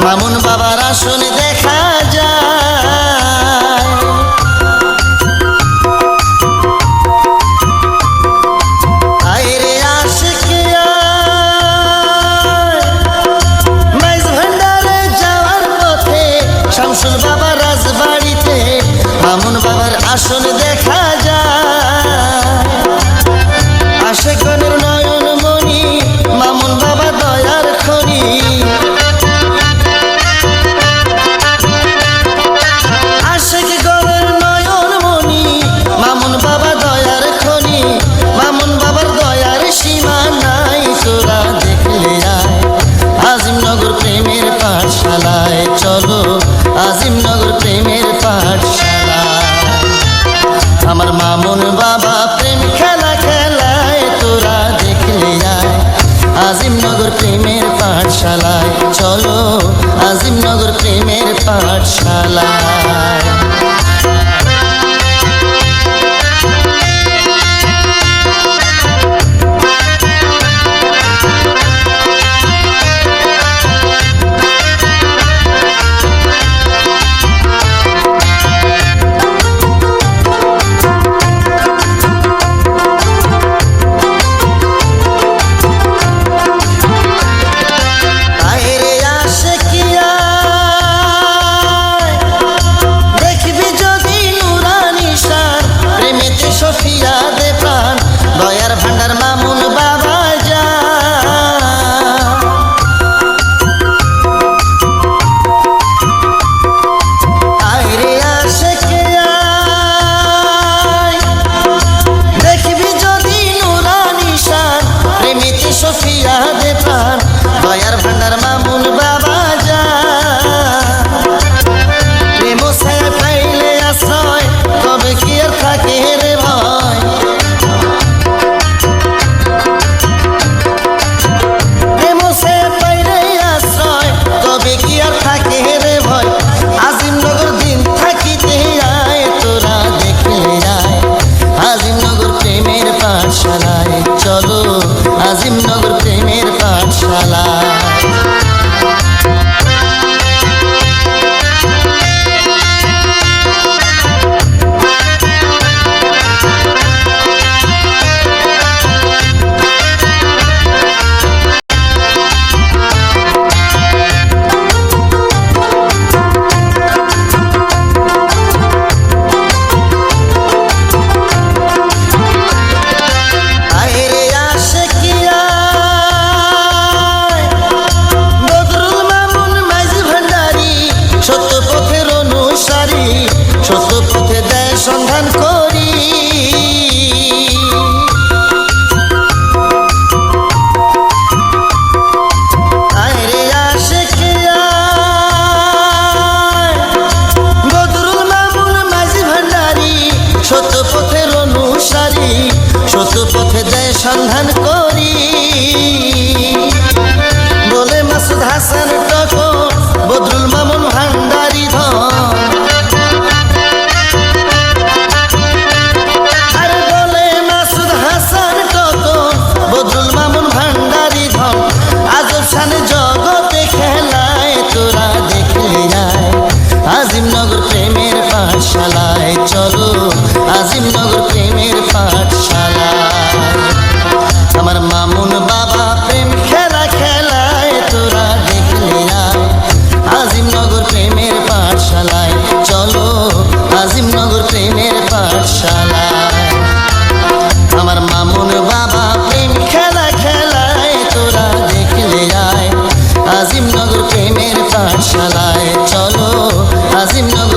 মামুন বাবার আসন দেখা যায়। আইরে আশিকিয়া মাইজ ভান্ডারে যাওয়ার পথে শামসুল বাবার রাজবাড়িতে মামুন বাবার আসন দেখা যায়। আশেকনের নয়ন মণি মামুন বাবা দয়ার খনি। আশেকগণের নয়ন মণি মামুন বাবা দয়ার খনি। মামুন বাবার দয়ার সীমা নাই তোরা দেখলে আয় আজিমনগর প্রেমের পাঠশালায় চলো আজিমনগর প্রেমের পাঠশালায়। আমার মামুন বাবা প্রেম খেলা খেলায় তোরা দেখলে আয় আজিমনগর প্রেমের পাঠশালায় চলো আজিমনগর প্রেমের পাঠশালায়। দয়ার ভান্ডার মামুন বাবা যা আইরে আশিকিয়া দেখবি যদি নুরানি শান প্রেমিতে সফিয়া দে প্রাণ। দয়ার ভান্ডার মামুন বাবা যা প্রেম ছায়া পাইলে আশ্রয় তবে কি আর থাকে রে ভয়। আজিমনগর দিন থাকিতে আয় তোরা দেখলে আয় আজিমনগর প্রেমের পাঠশালায় চলো আজিমনগর প্রেমের পাঠশালায়। সত্য পথে দেয় সন্ধান করি আইরে আশিকিয়া বদরুল মামুন মাঝি ভান্ডারি সত্য পথের অনুসারী সত্য পথে দেয় সন্ধান করি বলে মাসুদ হাসান টকো বদরুল মামুন ভান্ডারি ধন। জগতে খেলায় তোরা দেখলে আয় আজিমনগর প্রেমের পাঠশালায় চলো আজিমনগর প্রেমের পাঠশালায়। আমার মামুন বাবা প্রেম খেলা খেলায় তোরা দেখলে আয় আজিমনগর প্রেমের পাঠশালায় চলো আজিমনগর প্রেমের পাঠশালায়। আমার মামুন বাবা প্রেম খেলা খেলায় তোরা দেখলে আয় আজিমনগর প্রেমের পাঠশালায় চলো আজিমনগর